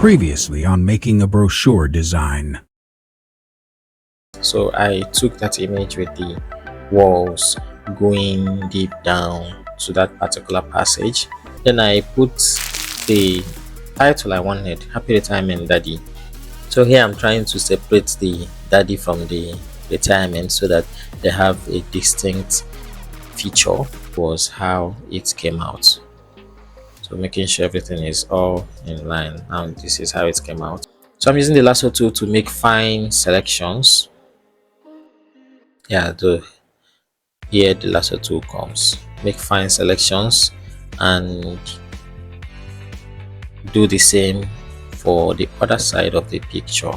Previously on making a brochure design. So I took that image with the walls going deep down to that particular passage. Then I put the title I wanted, Happy Retirement Daddy. So here I'm trying to separate the daddy from the retirement so that they have a distinct feature. Was how it came out. So making sure everything is all in line. Now this is how it came out. So I'm using the lasso tool to make fine selections. Yeah, here the lasso tool comes. Make fine selections and do the same for the other side of the picture.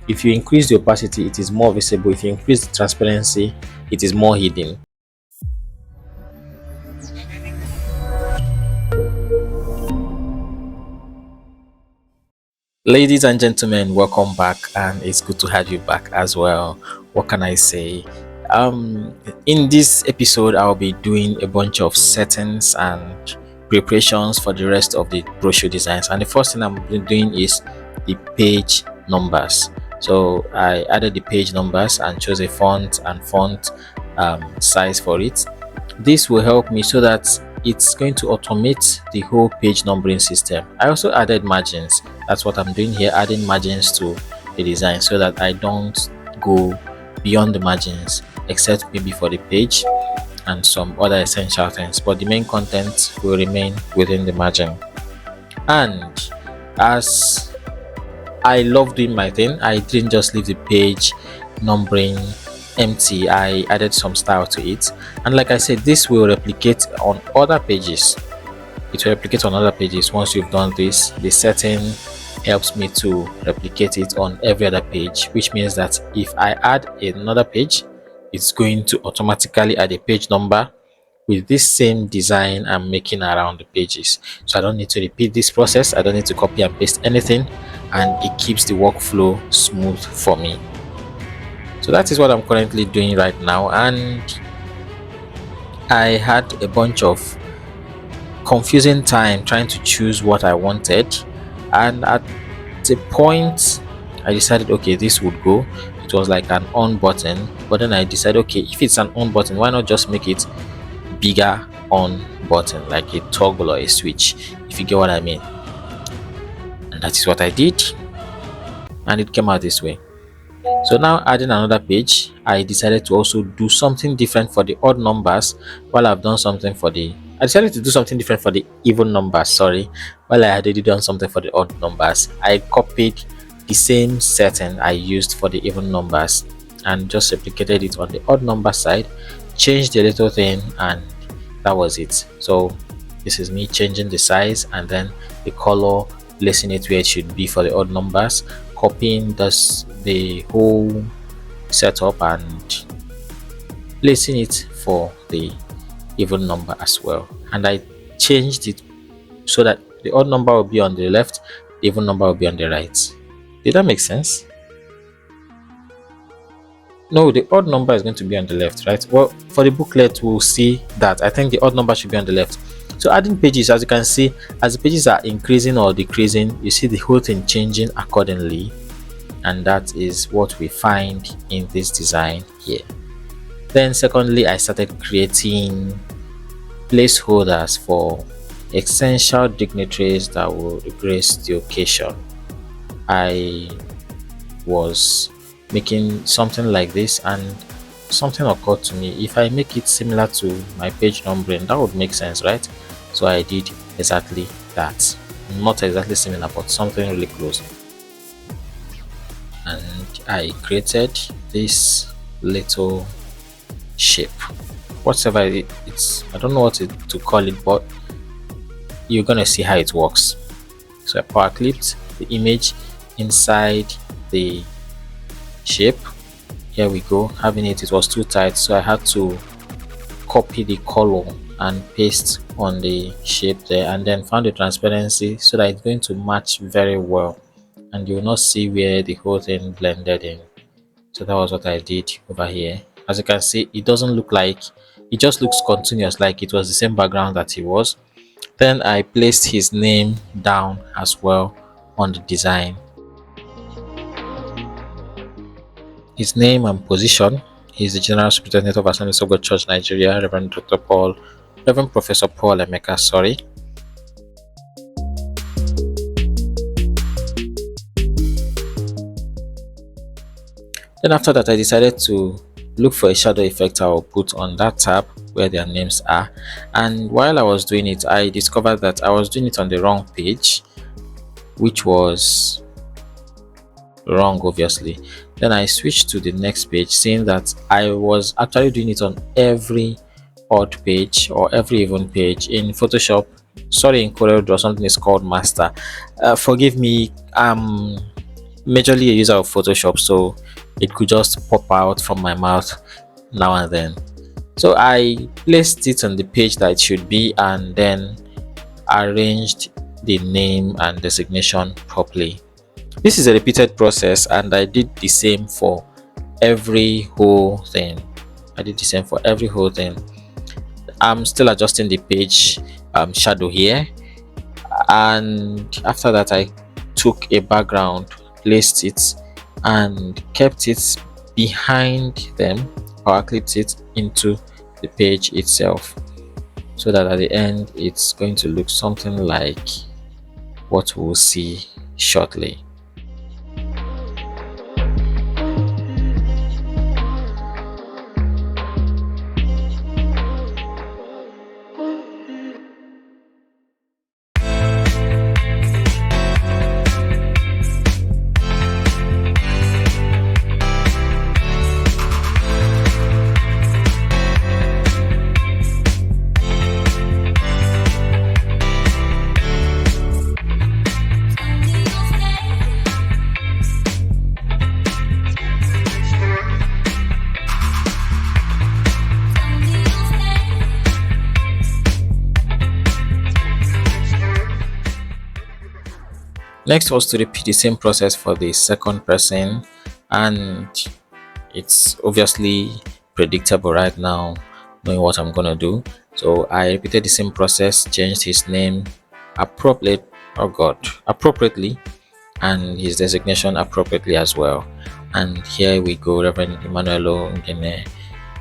If you increase the opacity, it is more visible. If you increase the transparency, it is more hidden. Ladies and gentlemen, welcome back, and it's good to have you back as well. What can I say? In this episode, I'll be doing a bunch of settings and preparations for the rest of the brochure designs. And the first thing I'm doing is the page numbers. So I added the page numbers and chose a font and font size for it. This will help me so that it's going to automate the whole page numbering system. I also added margins. That's what I'm doing here, adding margins to the design so that I don't go beyond the margins, except maybe for the page and some other essential things, but the main content will remain within the margin. And as I love doing my thing, I didn't just leave the page numbering empty. I added some style to it, and like I said, this will replicate on other pages. It will replicate on other pages. Once you've done this, the setting helps me to replicate it on every other page, which means that if I add another page, it's going to automatically add a page number with this same design I'm making around the pages. So I don't need to repeat this process. I don't need to copy and paste anything, and it keeps the workflow smooth for me. So that is what I'm currently doing right now, and I had a bunch of confusing time trying to choose what I wanted, and at the point I decided, okay, this would go. It was like an on button, but then I decided, okay, if it's an on button, why not just make it bigger on button, like a toggle or a switch, if you get what I mean. And that is what I did, and it came out this way. So now, adding another page, I decided to also do something different for the odd numbers, while I've done something for the I decided to do something different for the even numbers, sorry. While I had already done something for the odd numbers, I copied the same setting I used for the even numbers and just replicated it on the odd number side, changed a little thing, and that was it. So this is me changing the size and then the color, placing it where it should be for the odd numbers, copying the whole setup and placing it for the even number as well. And I changed it so that the odd number will be on the left, the even number will be on the right. Did that make sense? No, the odd number is going to be on the left, right? Well, for the booklet, we'll see that. I think the odd number should be on the left. So adding pages, as you can see, as the pages are increasing or decreasing, you see the whole thing changing accordingly. And that is what we find in this design here. Then secondly, I started creating placeholders for essential dignitaries that will grace the occasion. I was making something like this, and something occurred to me. If I make it similar to my page numbering, that would make sense, right? So I did exactly that. Not exactly similar, but something really close. And I created this little shape, whatever it's, I don't know what to call it, but you're gonna see how it works. So I power clipped the image inside the shape. Here we go. Having it was too tight, so I had to copy the color and paste on the shape there, and then found the transparency so that it's going to match very well, and you will not see where the whole thing blended in. So that was what I did over here. As you can see, it doesn't look like, it just looks continuous, like it was the same background that he was. Then I placed his name down as well on the design. His name and position. He is the General Superintendent of Assemblies of God Church, Nigeria, Reverend Professor Paul Emeka, sorry. Then after that, I decided to look for a shadow effect I will put on that tab where their names are. And while I was doing it, I discovered that I was doing it on the wrong page, which was wrong obviously. Then I switched to the next page, seeing that I was actually doing it on every odd page or every even page in Photoshop. Sorry, in CorelDRAW something is called master. Forgive me, I'm majorly a user of Photoshop, so it could just pop out from my mouth now and then. So I placed it on the page that it should be and then arranged the name and designation properly. This is a repeated process and I did the same for every whole thing. I'm still adjusting the page shadow here, and after that I took a background, placed it and kept it behind them, power clipped it into the page itself, so that at the end it's going to look something like what we'll see shortly. Next was to repeat the same process for the second person, and it's obviously predictable right now knowing what I'm gonna do. So I repeated the same process, changed his name appropriately, and his designation appropriately as well. And here we go, Reverend Emmanuel Ngene,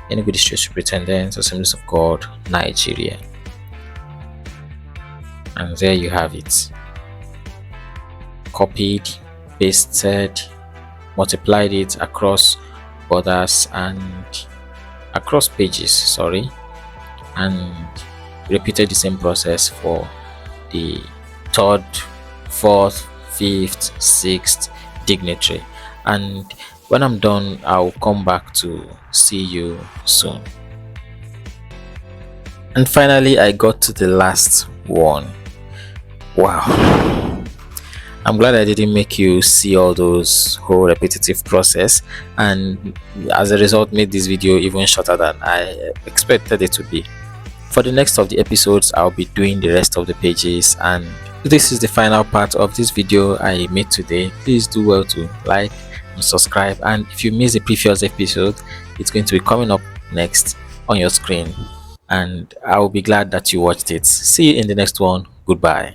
Enugu District Superintendent, Assemblies of God, Nigeria. And there you have it. Copied, pasted, multiplied it across borders and across pages, sorry, and repeated the same process for the third, fourth, fifth, sixth dignitary. And when I'm done, I'll come back to see you soon. And finally, I got to the last one. Wow. I'm glad I didn't make you see all those whole repetitive process, and as a result made this video even shorter than I expected it to be. For the next of the episodes, I'll be doing the rest of the pages, and this is the final part of this video I made today. Please do well to like and subscribe, and if you missed the previous episode, it's going to be coming up next on your screen, and I will be glad that you watched it. See you in the next one. Goodbye.